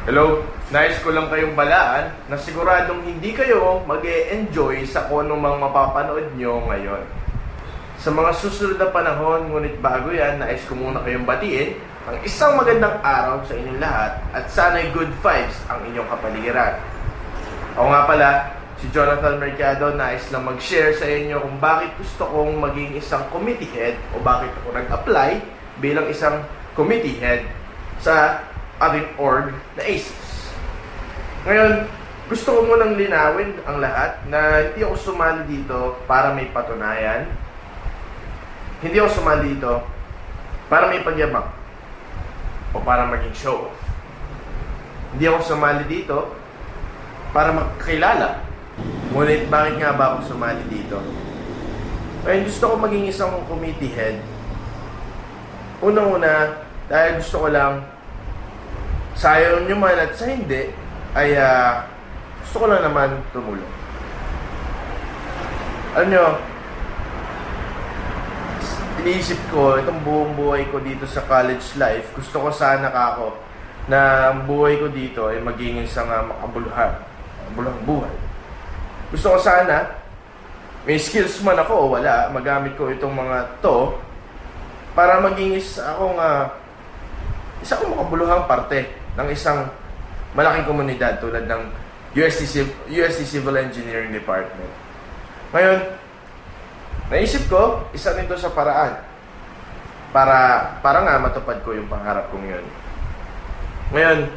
Hello, nais ko lang kayong balaan na siguradong hindi kayo mag-e-enjoy sa kung anumang mapapanood nyo ngayon. Sa mga susunod na panahon, ngunit bago yan, nais ko muna kayong batiin ang isang magandang araw sa inyong lahat at sana'y good vibes ang inyong kapaligiran. Ako nga pala, si Jonathan Mercado, nais lang mag-share sa inyo kung bakit gusto kong maging isang committee head o bakit ako nag-apply bilang isang committee head sa ating org na ACES. Ngayon, gusto ko munang linawin ang lahat na hindi ako sumali dito para may patunayan. Hindi ako sumali dito para may pagyabang o para maging show off. Hindi ako sumali dito para magkakilala. Ngunit bakit nga ba ako sumali dito? Ngayon, gusto ko maging isang committee head. Unang-una, dahil gusto ko lang sa ayaw nyo man at sa hindi, ay gusto ko lang naman tumulong. Alam nyo, iniisip ko, itong buong buhay ko dito sa college life, gusto ko sana ako na ang buhay ko dito ay maging isang makabuluhang buhay. Gusto ko sana, may skills man ako o wala, magamit ko itong mga to para maging isa akong makabuluhang parte ng isang malaking komunidad tulad ng UST Civil Engineering Department. Ngayon, naisip ko, isa nito sa paraan para nga matupad ko yung pangarap kong yun. Ngayon,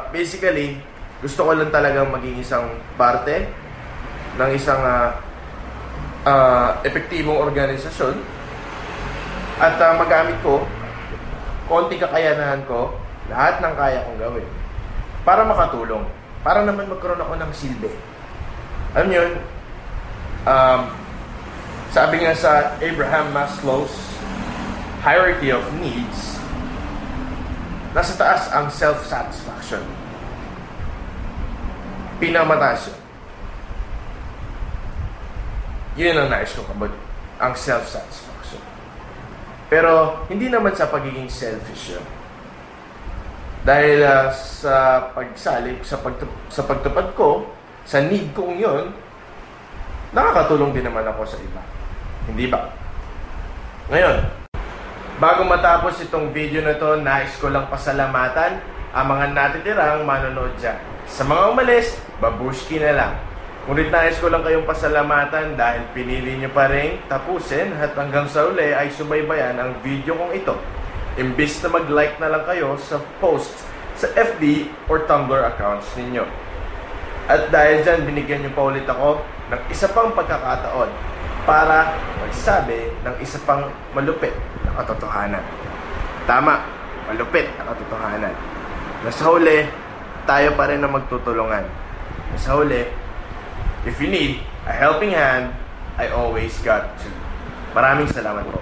basically, gusto ko lang talagang maging isang parte ng isang epektibong organisasyon at magamit ko konting kakayanahan ko, lahat ng kaya kong gawin para makatulong, para naman magkaroon ako ng silbi. Alam nyo yun, sabi nga sa Abraham Maslow's hierarchy of needs, nasa taas ang self-satisfaction. Pinamataas yun. Yun ang nais ko kabag, ang self-satisfaction. Pero hindi naman sa pagiging selfish yun. Dahil sa pagsalip, sa pagtupad ko, sa need kong yun, nakakatulong din naman ako sa iba. Hindi ba? Ngayon, bago matapos itong video na to, nais ko lang pasalamatan ang mga natitirang manonood dyan. Sa mga umalis, babushki na lang. Ngunit nais ko lang kayong pasalamatan dahil pinili nyo pa rin tapusin at hanggang sa uli ay subaybayan ang video kong ito. Imbis na mag-like na lang kayo sa post sa FB or Tumblr accounts ninyo. At dahil dyan, binigyan nyo pa ulit ako ng isa pang pagkakataon para magsabi ng isa pang malupit na katotohanan. Tama, malupit na katotohanan. Nasa huli, tayo pa rin na magtutulungan. Nasa huli, if you need a helping hand, I always got to. Maraming salamat po.